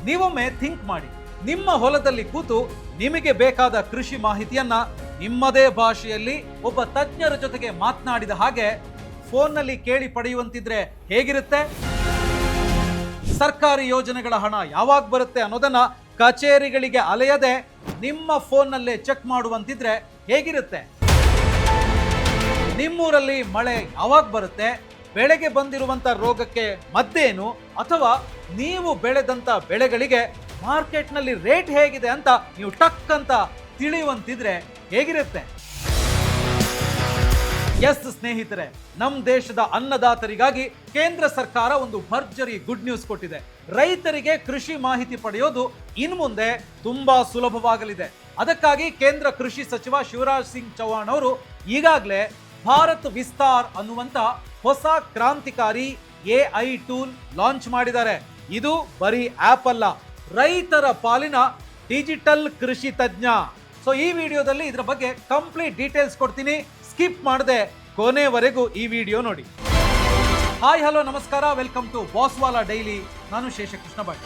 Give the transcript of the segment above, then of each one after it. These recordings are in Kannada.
ನೀವೊಮ್ಮೆ ಥಿಂಕ್ ಮಾಡಿ, ನಿಮ್ಮ ಹೊಲದಲ್ಲಿ ಕೂತು ನಿಮಗೆ ಬೇಕಾದ ಕೃಷಿ ಮಾಹಿತಿಯನ್ನ ನಿಮ್ಮದೇ ಭಾಷೆಯಲ್ಲಿ ಒಬ್ಬ ತಜ್ಞರ ಜೊತೆಗೆ ಮಾತನಾಡಿದ ಹಾಗೆ ಫೋನ್ನಲ್ಲಿ ಕೇಳಿ ಪಡೆಯುವಂತಿದ್ರೆ ಹೇಗಿರುತ್ತೆ? ಸರ್ಕಾರಿ ಯೋಜನೆಗಳ ಹಣ ಯಾವಾಗ ಬರುತ್ತೆ ಅನ್ನೋದನ್ನ ಕಚೇರಿಗಳಿಗೆ ಅಲೆಯದೆ ನಿಮ್ಮ ಫೋನ್ನಲ್ಲೇ ಚೆಕ್ ಮಾಡುವಂತಿದ್ರೆ ಹೇಗಿರುತ್ತೆ? ನಿಮ್ಮೂರಲ್ಲಿ ಮಳೆ ಯಾವಾಗ ಬರುತ್ತೆ, ಬೆಳೆಗೆ ಬಂದಿರುವಂತ ರೋಗಕ್ಕೆ ಮದ್ದೇನು, ಅಥವಾ ನೀವು ಬೆಳೆದಂತ ಬೆಳೆಗಳಿಗೆ ಮಾರ್ಕೆಟ್ನಲ್ಲಿ ರೇಟ್ ಹೇಗಿದೆ ಅಂತ ನೀವು ಟಕ್ ಅಂತ ತಿಳಿಯುವಂತಿದ್ರೆ ಹೇಗಿರುತ್ತೆ? ಎಸ್ ಸ್ನೇಹಿತರೆ, ನಮ್ಮ ದೇಶದ ಅನ್ನದಾತರಿಗಾಗಿ ಕೇಂದ್ರ ಸರ್ಕಾರ ಒಂದು ಭರ್ಜರಿ ಗುಡ್ ನ್ಯೂಸ್ ಕೊಟ್ಟಿದೆ. ರೈತರಿಗೆ ಕೃಷಿ ಮಾಹಿತಿ ಪಡೆಯೋದು ಇನ್ನು ಮುಂದೆ ತುಂಬಾ ಸುಲಭವಾಗಲಿದೆ. ಅದಕ್ಕಾಗಿ ಕೇಂದ್ರ ಕೃಷಿ ಸಚಿವ ಶಿವರಾಜ್ ಸಿಂಗ್ ಚೌಹಾಣ್ ಅವರು ಈಗಾಗಲೇ ಭಾರತ್ ವಿಸ್ತಾರ್ ಅನ್ನುವಂತ ಹೊಸ ಕ್ರಾಂತಿಕಾರಿ AI ಟೂಲ್ ಲಾಂಚ್ ಮಾಡಿದ್ದಾರೆ. ಇದು ಬರೀ ಆಪ್ ಅಲ್ಲ, ರೈತರ ಪಾಲಿನ ಡಿಜಿಟಲ್ ಕೃಷಿ ತಜ್ಞ. ಸೊ ಈ ವಿಡಿಯೋದಲ್ಲಿ ಇದರ ಬಗ್ಗೆ ಕಂಪ್ಲೀಟ್ ಡೀಟೇಲ್ಸ್ ಕೊಡ್ತೀನಿ, ಸ್ಕಿಪ್ ಮಾಡದೆ ಕೊನೆವರೆಗೂ ಈ ವಿಡಿಯೋ ನೋಡಿ. ಹಾಯ್ ಹಲೋ ನಮಸ್ಕಾರ, ವೆಲ್ಕಮ್ ಟು ಬಾಸ್ವಾಲಾ ಡೈಲಿ. ನಾನು ಶೇಷಕೃಷ್ಣ ಭಟ್.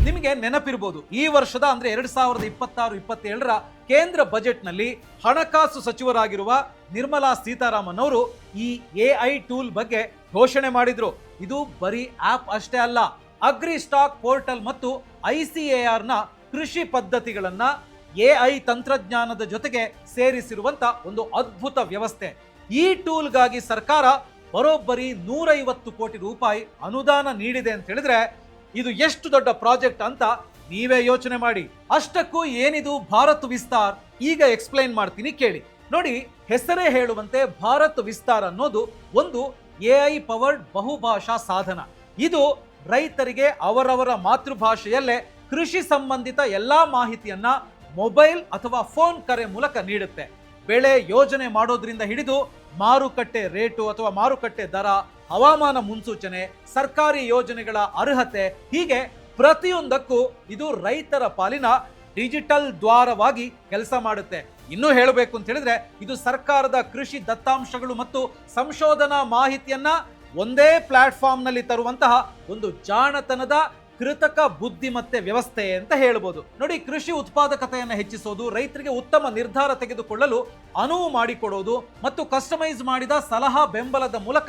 ನಿಮಗೆ ನೆನಪಿರಬಹುದು, ಈ ವರ್ಷದ ಅಂದ್ರೆ 2026-27ರ ಕೇಂದ್ರ ಬಜೆಟ್ನಲ್ಲಿ ಹಣಕಾಸು ಸಚಿವರಾಗಿರುವ ನಿರ್ಮಲಾ ಸೀತಾರಾಮನ್ ಅವರು ಈ AI ಟೂಲ್ ಬಗ್ಗೆ ಘೋಷಣೆ ಮಾಡಿದ್ರು. ಇದು ಬರೀ ಆಪ್ ಅಷ್ಟೇ ಅಲ್ಲ, ಅಗ್ರಿ ಸ್ಟಾಕ್ ಪೋರ್ಟಲ್ ಮತ್ತು ICAR ನ ಕೃಷಿ ಪದ್ಧತಿಗಳನ್ನ AI ತಂತ್ರಜ್ಞಾನದ ಜೊತೆಗೆ ಸೇರಿಸಿರುವಂತ ಒಂದು ಅದ್ಭುತ ವ್ಯವಸ್ಥೆ. ಈ ಟೂಲ್ಗಾಗಿ ಸರ್ಕಾರ ಬರೋಬ್ಬರಿ 150 ಕೋಟಿ ರೂಪಾಯಿ ಅನುದಾನ ನೀಡಿದೆ ಅಂತ ಹೇಳಿದ್ರೆ ಇದು ಎಷ್ಟು ದೊಡ್ಡ ಪ್ರಾಜೆಕ್ಟ್ ಅಂತ ನೀವೇ ಯೋಚನೆ ಮಾಡಿ. ಅಷ್ಟಕ್ಕೂ ಏನಿದು ಭಾರತ್ ವಿಸ್ತಾರ್, ಈಗ ಎಕ್ಸ್ಪ್ಲೈನ್ ಮಾಡ್ತೀನಿ ಕೇಳಿ. ನೋಡಿ, ಹೆಸರೇ ಹೇಳುವಂತೆ ಭಾರತ್ ವಿಸ್ತಾರ್ ಅನ್ನೋದು ಒಂದು AI ಪವರ್ಡ್ ಬಹುಭಾಷಾ ಸಾಧನ. ಇದು ರೈತರಿಗೆ ಅವರವರ ಮಾತೃಭಾಷೆಯಲ್ಲೇ ಕೃಷಿ ಸಂಬಂಧಿತ ಎಲ್ಲಾ ಮಾಹಿತಿಯನ್ನ ಮೊಬೈಲ್ ಅಥವಾ ಫೋನ್ ಕರೆ ಮೂಲಕ ನೀಡುತ್ತೆ. ಬೆಳೆ ಯೋಜನೆ ಮಾಡೋದ್ರಿಂದ ಹಿಡಿದು ಮಾರುಕಟ್ಟೆ ರೇಟು ಅಥವಾ ಮಾರುಕಟ್ಟೆ ದರ, ಹವಾಮಾನ ಮುನ್ಸೂಚನೆ, ಸರ್ಕಾರಿ ಯೋಜನೆಗಳ ಅರ್ಹತೆ, ಹೀಗೆ ಪ್ರತಿಯೊಂದಕ್ಕೂ ಇದು ರೈತರ ಪಾಲಿನ ಡಿಜಿಟಲ್ ದ್ವಾರವಾಗಿ ಕೆಲಸ ಮಾಡುತ್ತೆ. ಇನ್ನೂ ಹೇಳಬೇಕು ಅಂತ ಹೇಳಿದ್ರೆ ಇದು ಸರ್ಕಾರದ ಕೃಷಿ ದತ್ತಾಂಶಗಳು ಮತ್ತು ಸಂಶೋಧನಾ ಮಾಹಿತಿಯನ್ನ ಒಂದೇ ಪ್ಲಾಟ್ಫಾರ್ಮ್ ನಲ್ಲಿ ತರುವಂತಹ ಒಂದು ಜಾಣತನದ ಕೃತಕ ಬುದ್ಧಿಮತ್ತೆ ವ್ಯವಸ್ಥೆ ಅಂತ ಹೇಳ್ಬೋದು. ನೋಡಿ, ಕೃಷಿ ಉತ್ಪಾದಕತೆಯನ್ನು ಹೆಚ್ಚಿಸೋದು, ರೈತರಿಗೆ ಉತ್ತಮ ನಿರ್ಧಾರ ತೆಗೆದುಕೊಳ್ಳಲು ಅನುವು ಮಾಡಿಕೊಡೋದು ಮತ್ತು ಕಸ್ಟಮೈಸ್ ಮಾಡಿದ ಸಲಹಾ ಬೆಂಬಲದ ಮೂಲಕ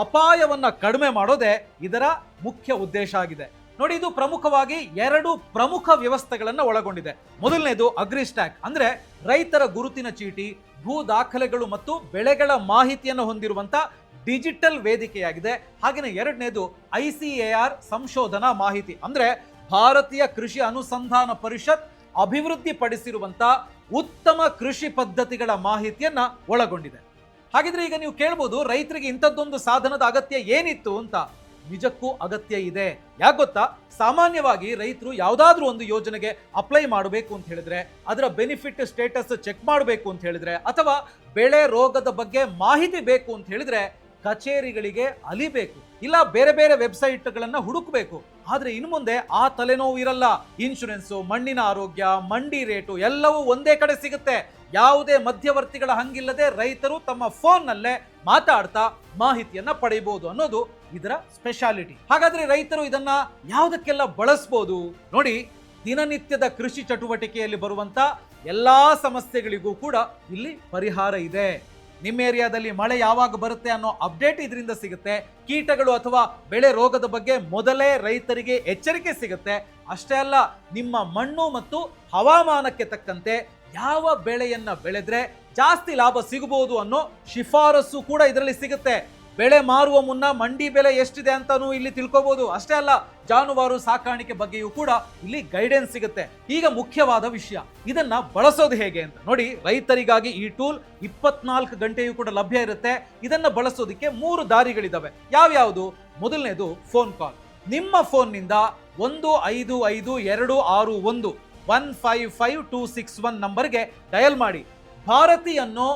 ಅಪಾಯವನ್ನ ಕಡಿಮೆ ಮಾಡೋದೇ ಇದರ ಮುಖ್ಯ ಉದ್ದೇಶ ಆಗಿದೆ. ನೋಡಿ, ಇದು ಪ್ರಮುಖವಾಗಿ 2 ಪ್ರಮುಖ ವ್ಯವಸ್ಥೆಗಳನ್ನು ಒಳಗೊಂಡಿದೆ. ಮೊದಲನೇದು ಅಗ್ರಿ ಸ್ಟ್ಯಾಕ್, ಅಂದ್ರೆ ರೈತರ ಗುರುತಿನ ಚೀಟಿ, ಭೂ ದಾಖಲೆಗಳು ಮತ್ತು ಬೆಳೆಗಳ ಮಾಹಿತಿಯನ್ನು ಹೊಂದಿರುವಂತ ಡಿಜಿಟಲ್ ವೇದಿಕೆಯಾಗಿದೆ. ಹಾಗೆಯೇ ಎರಡನೇದು ICAR ಸಂಶೋಧನಾ ಮಾಹಿತಿ, ಅಂದ್ರೆ ಭಾರತೀಯ ಕೃಷಿ ಅನುಸಂಧಾನ ಪರಿಷತ್ ಅಭಿವೃದ್ಧಿಪಡಿಸಿರುವಂತ ಉತ್ತಮ ಕೃಷಿ ಪದ್ಧತಿಗಳ ಮಾಹಿತಿಯನ್ನ ಒಳಗೊಂಡಿದೆ. ಹಾಗಿದ್ರೆ ಈಗ ನೀವು ಕೇಳ್ಬೋದು, ರೈತರಿಗೆ ಇಂಥದ್ದೊಂದು ಸಾಧನದ ಅಗತ್ಯ ಏನಿತ್ತು ಅಂತ. ನಿಜಕ್ಕೂ ಅಗತ್ಯ ಇದೆ. ಯಾಕೆ ಗೊತ್ತಾ? ಸಾಮಾನ್ಯವಾಗಿ ರೈತರು ಯಾವುದಾದ್ರೂ ಒಂದು ಯೋಜನೆಗೆ ಅಪ್ಲೈ ಮಾಡಬೇಕು ಅಂತ ಹೇಳಿದ್ರೆ, ಅದರ ಬೆನಿಫಿಟ್ ಸ್ಟೇಟಸ್ ಚೆಕ್ ಮಾಡಬೇಕು ಅಂತ ಹೇಳಿದ್ರೆ, ಅಥವಾ ಬೆಳೆ ರೋಗದ ಬಗ್ಗೆ ಮಾಹಿತಿ ಬೇಕು ಅಂತ ಹೇಳಿದ್ರೆ ಕಚೇರಿಗಳಿಗೆ ಅಲಿಬೇಕು, ಇಲ್ಲ ಬೇರೆ ಬೇರೆ ವೆಬ್ಸೈಟ್ಗಳನ್ನ ಹುಡುಕಬೇಕು. ಆದ್ರೆ ಇನ್ನು ಮುಂದೆ ಆ ತಲೆನೋವು ಇರಲ್ಲ. ಇನ್ಶೂರೆನ್ಸು, ಮಣ್ಣಿನ ಆರೋಗ್ಯ, ಮಂಡಿ ರೇಟು ಎಲ್ಲವೂ ಒಂದೇ ಕಡೆ ಸಿಗುತ್ತೆ. ಯಾವುದೇ ಮಧ್ಯವರ್ತಿಗಳ ಹಂಗಿಲ್ಲದೆ ರೈತರು ತಮ್ಮ ಫೋನ್ನಲ್ಲೇ ಮಾತಾಡ್ತಾ ಮಾಹಿತಿಯನ್ನ ಪಡೆಯಬಹುದು ಅನ್ನೋದು ಇದರ ಸ್ಪೆಷಾಲಿಟಿ. ಹಾಗಾದ್ರೆ ರೈತರು ಇದನ್ನ ಯಾವುದಕ್ಕೆಲ್ಲ ಬಳಸಬಹುದು? ನೋಡಿ, ದಿನನಿತ್ಯದ ಕೃಷಿ ಚಟುವಟಿಕೆಯಲ್ಲಿ ಬರುವಂತ ಎಲ್ಲಾ ಸಮಸ್ಯೆಗಳಿಗೂ ಕೂಡ ಇಲ್ಲಿ ಪರಿಹಾರ ಇದೆ. ನಿಮ್ಮ ಏರಿಯಾದಲ್ಲಿ ಮಳೆ ಯಾವಾಗ ಬರುತ್ತೆ ಅನ್ನೋ ಅಪ್ಡೇಟ್ ಇದರಿಂದ ಸಿಗುತ್ತೆ. ಕೀಟಗಳು ಅಥವಾ ಬೆಳೆ ರೋಗದ ಬಗ್ಗೆ ಮೊದಲೇ ರೈತರಿಗೆ ಎಚ್ಚರಿಕೆ ಸಿಗುತ್ತೆ. ಅಷ್ಟೇ ಅಲ್ಲ, ನಿಮ್ಮ ಮಣ್ಣು ಮತ್ತು ಹವಾಮಾನಕ್ಕೆ ತಕ್ಕಂತೆ ಯಾವ ಬೆಳೆಯನ್ನ ಬೆಳೆದ್ರೆ ಜಾಸ್ತಿ ಲಾಭ ಸಿಗಬಹುದು ಅನ್ನೋ ಶಿಫಾರಸು ಕೂಡ ಇದರಲ್ಲಿ ಸಿಗುತ್ತೆ. ಬೆಳೆ ಮಾರುವ ಮುನ್ನ ಮಂಡಿ ಬೆಲೆ ಎಷ್ಟಿದೆ ಅಂತಾನೂ ಇಲ್ಲಿ ತಿಳ್ಕೋಬಹುದು. ಅಷ್ಟೇ ಅಲ್ಲ, ಜಾನುವಾರು ಸಾಕಾಣಿಕೆ ಬಗ್ಗೆಯೂ ಕೂಡ ಇಲ್ಲಿ ಗೈಡೆನ್ಸ್ ಸಿಗುತ್ತೆ. ಈಗ ಮುಖ್ಯವಾದ ವಿಷಯ, ಇದನ್ನ ಬಳಸೋದು ಹೇಗೆ ಅಂತ ನೋಡಿ. ರೈತರಿಗಾಗಿ ಈ ಟೂಲ್ 24 ಗಂಟೆಯೂ ಕೂಡ ಲಭ್ಯ ಇರುತ್ತೆ. ಇದನ್ನ ಬಳಸೋದಕ್ಕೆ 3 ದಾರಿಗಳಿದಾವೆ. ಯಾವ್ಯಾವುದು? ಮೊದಲನೇದು ಫೋನ್ ಕಾಲ್. ನಿಮ್ಮ ಫೋನ್ನಿಂದ 155261 ನಂಬರ್ಗೆ ಡಯಲ್ ಮಾಡಿ. ಭಾರತಿ ಅನ್ನೋ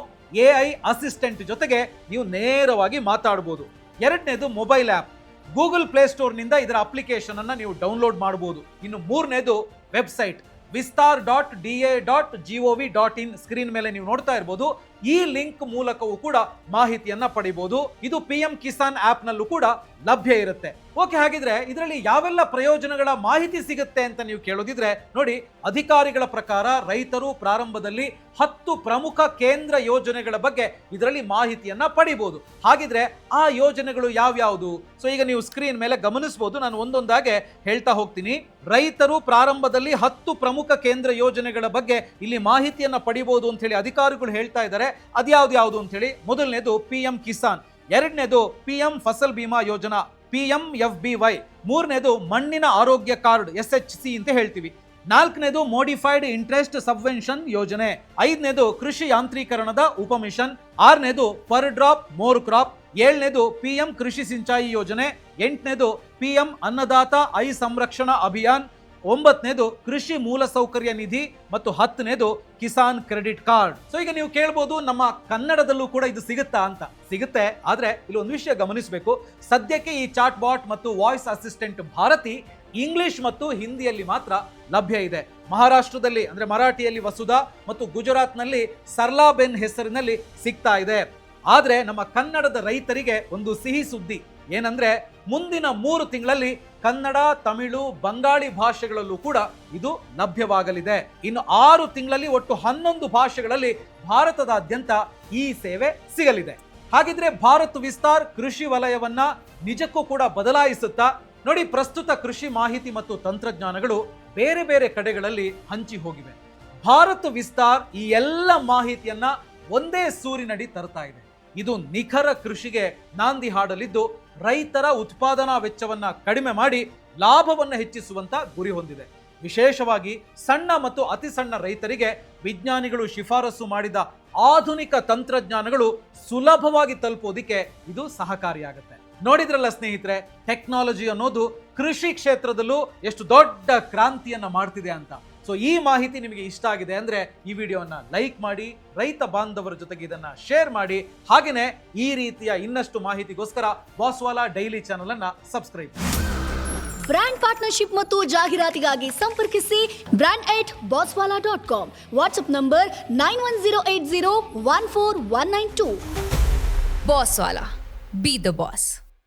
AI ಅಸಿಸ್ಟೆಂಟ್ ಜೊತೆಗೆ ನೀವು ನೇರವಾಗಿ ಮಾತಾಡಬಹುದು. ಎರಡನೇದು ಮೊಬೈಲ್ ಆ್ಯಪ್. ಗೂಗಲ್ ಪ್ಲೇಸ್ಟೋರ್ನಿಂದ ಇದರ ಅಪ್ಲಿಕೇಶನ್ ಅನ್ನ ನೀವು ಡೌನ್ಲೋಡ್ ಮಾಡಬಹುದು. ಇನ್ನು ಮೂರನೇದು ವೆಬ್ಸೈಟ್ ವಿಸ್ತಾರ್.da.gov.in ಸ್ಕ್ರೀನ್ ಮೇಲೆ ನೀವು ನೋಡ್ತಾ ಇರಬಹುದು. ಈ ಲಿಂಕ್ ಮೂಲಕವೂ ಕೂಡ ಮಾಹಿತಿಯನ್ನ ಪಡಿಬಹುದು. ಇದು PM ಕಿಸಾನ್ ಆಪ್ ನಲ್ಲೂ ಕೂಡ ಲಭ್ಯ ಇರುತ್ತೆ. ಓಕೆ, ಹಾಗಿದ್ರೆ ಇದರಲ್ಲಿ ಯಾವೆಲ್ಲ ಪ್ರಯೋಜನಗಳ ಮಾಹಿತಿ ಸಿಗುತ್ತೆ ಅಂತ ನೀವು ಕೇಳೋದಿದ್ರೆ ನೋಡಿ, ಅಧಿಕಾರಿಗಳ ಪ್ರಕಾರ ರೈತರು ಪ್ರಾರಂಭದಲ್ಲಿ 10 ಪ್ರಮುಖ ಕೇಂದ್ರ ಯೋಜನೆಗಳ ಬಗ್ಗೆ ಇದರಲ್ಲಿ ಮಾಹಿತಿಯನ್ನ ಪಡಿಬಹುದು. ಹಾಗಿದ್ರೆ ಆ ಯೋಜನೆಗಳು ಯಾವ್ಯಾವುದು? ಸೊ ಈಗ ನೀವು ಸ್ಕ್ರೀನ್ ಮೇಲೆ ಗಮನಿಸಬಹುದು, ನಾನು ಒಂದೊಂದಾಗೆ ಹೇಳ್ತಾ ಹೋಗ್ತೀನಿ. ರೈತರು ಪ್ರಾರಂಭದಲ್ಲಿ 10 ಪ್ರಮುಖ ಕೇಂದ್ರ ಯೋಜನೆಗಳ ಬಗ್ಗೆ ಇಲ್ಲಿ ಮಾಹಿತಿಯನ್ನ ಪಡಿಬಹುದು ಅಂತ ಹೇಳಿ ಅಧಿಕಾರಿಗಳು ಹೇಳ್ತಾ ಇದ್ದಾರೆ. ಅದ್ಯಾವ್ದು ಅಂತ ಹೇಳಿ, ಮೊದಲನೇದು PM ಕಿಸಾನ್, ಎರಡನೇದು PM ಫಸಲ್ ಬಿಮಾ ಯೋಜನಾ PMFBY, ಮೂರನೇದು ಮಣ್ಣಿನ ಆರೋಗ್ಯ ಕಾರ್ಡ್ SHC ಅಂತ ಹೇಳ್ತೀವಿ, ನಾಲ್ಕನೇದು ಮೋಡಿಫೈಡ್ ಇಂಟ್ರೆಸ್ಟ್ ಸಬ್ವೆನ್ಷನ್ ಯೋಜನೆ, ಐದನೇದು ಕೃಷಿ ಯಾಂತ್ರೀಕರಣದ ಉಪಮಿಷನ್, ಆರನೇದು ಪರ್ ಡ್ರಾಪ್ ಮೋರ್ ಕ್ರಾಪ್, ಏಳನೇದು PM ಕೃಷಿ ಸಿಂಚಾಯಿ ಯೋಜನೆ, ಎಂಟನೇದು PM ಅನ್ನದಾತ ಐ ಸಂರಕ್ಷಣಾ ಅಭಿಯಾನ್, ಒಂಬತ್ತನೇದು ಕೃಷಿ ಮೂಲಸೌಕರ್ಯ ನಿಧಿ ಮತ್ತು 10ನೇದು ಕಿಸಾನ್ ಕ್ರೆಡಿಟ್ ಕಾರ್ಡ್. ಸೊ ಈಗ ನೀವು ಕೇಳ್ಬೋದು, ನಮ್ಮ ಕನ್ನಡದಲ್ಲೂ ಕೂಡ ಇದು ಸಿಗುತ್ತಾ ಅಂತ. ಸಿಗುತ್ತೆ, ಆದ್ರೆ ಇಲ್ಲಿ ಒಂದು ವಿಷಯ ಗಮನಿಸಬೇಕು. ಸದ್ಯಕ್ಕೆ ಈ ಚಾಟ್ ಬಾಟ್ ಮತ್ತು ವಾಯ್ಸ್ ಅಸಿಸ್ಟೆಂಟ್ ಭಾರತಿ ಇಂಗ್ಲಿಷ್ ಮತ್ತು ಹಿಂದಿಯಲ್ಲಿ ಮಾತ್ರ ಲಭ್ಯ ಇದೆ. ಮಹಾರಾಷ್ಟ್ರದಲ್ಲಿ ಅಂದ್ರೆ ಮರಾಠಿಯಲ್ಲಿ ವಸುಧಾ ಮತ್ತು ಗುಜರಾತ್ನಲ್ಲಿ ಸರ್ಲಾಬೆನ್ ಹೆಸರಿನಲ್ಲಿ ಸಿಗ್ತಾ ಇದೆ. ಆದ್ರೆ ನಮ್ಮ ಕನ್ನಡದ ರೈತರಿಗೆ ಒಂದು ಸಿಹಿ ಸುದ್ದಿ ಏನಂದ್ರೆ, ಮುಂದಿನ 3 ತಿಂಗಳಲ್ಲಿ ಕನ್ನಡ, ತಮಿಳು, ಬಂಗಾಳಿ ಭಾಷೆಗಳಲ್ಲೂ ಕೂಡ ಇದು ಲಭ್ಯವಾಗಲಿದೆ. ಇನ್ನು 6 ತಿಂಗಳಲ್ಲಿ ಒಟ್ಟು 11 ಭಾಷೆಗಳಲ್ಲಿ ಭಾರತದಾದ್ಯಂತ ಈ ಸೇವೆ ಸಿಗಲಿದೆ. ಹಾಗಿದ್ರೆ ಭಾರತ್ ವಿಸ್ತಾರ್ ಕೃಷಿ ವಲಯವನ್ನ ನಿಜಕ್ಕೂ ಕೂಡ ಬದಲಾಯಿಸುತ್ತಾ? ನೋಡಿ, ಪ್ರಸ್ತುತ ಕೃಷಿ ಮಾಹಿತಿ ಮತ್ತು ತಂತ್ರಜ್ಞಾನಗಳು ಬೇರೆ ಬೇರೆ ಕಡೆಗಳಲ್ಲಿ ಹಂಚಿ ಹೋಗಿವೆ. ಭಾರತ್ ವಿಸ್ತಾರ್ ಈ ಎಲ್ಲ ಮಾಹಿತಿಯನ್ನ ಒಂದೇ ಸೂರಿನಡಿ ತರ್ತಾ ಇದೆ. ಇದು ನಿಖರ ಕೃಷಿಗೆ ನಾಂದಿ ಹಾಡಲಿದ್ದು, ರೈತರ ಉತ್ಪಾದನಾ ವೆಚ್ಚವನ್ನ ಕಡಿಮೆ ಮಾಡಿ ಲಾಭವನ್ನು ಹೆಚ್ಚಿಸುವಂತ ಗುರಿ ಹೊಂದಿದೆ. ವಿಶೇಷವಾಗಿ ಸಣ್ಣ ಮತ್ತು ಅತಿ ಸಣ್ಣ ರೈತರಿಗೆ ವಿಜ್ಞಾನಿಗಳು ಶಿಫಾರಸು ಮಾಡಿದ ಆಧುನಿಕ ತಂತ್ರಜ್ಞಾನಗಳು ಸುಲಭವಾಗಿ ತಲುಪೋದಿಕ್ಕೆ ಇದು ಸಹಕಾರಿಯಾಗುತ್ತೆ. ನೋಡಿದ್ರಲ್ಲ ಸ್ನೇಹಿತರೆ, ಟೆಕ್ನಾಲಜಿ ಅನ್ನೋದು ಕೃಷಿ ಕ್ಷೇತ್ರದಲ್ಲೂ ಎಷ್ಟು ದೊಡ್ಡ ಕ್ರಾಂತಿಯನ್ನ ಮಾಡ್ತಿದೆ ಅಂತ. ಸೊ ಈ ಮಾಹಿತಿ ನಿಮಗೆ ಇಷ್ಟ ಆಗಿದೆ ಅಂದ್ರೆ ಈ ವಿಡಿಯೋನ ಲೈಕ್ ಮಾಡಿ, ರೈತ ಬಾಂಧವರ ಜೊತೆಗೆ ಇದನ್ನ ಶೇರ್ ಮಾಡಿ. ಹಾಗೇನೆ ಈ ರೀತಿಯ ಇನ್ನಷ್ಟು ಮಾಹಿತಿಗೋಸ್ಕರ ಬಾಸ್ವಾಲಾ ಡೈಲಿ ಚಾನೆಲ್ ಅನ್ನ ಸಬ್ಸ್ಕ್ರೈಬ್ ಮಾಡಿ. ಬ್ರ್ಯಾಂಡ್ ಪಾರ್ಟ್ನರ್ಶಿಪ್ ಮತ್ತು ಜಾಹೀರಾತಿಗಾಗಿ ಸಂಪರ್ಕಿಸಿ brand@bosswala.com. WhatsApp number 9108014192. Bosswala. Be the boss.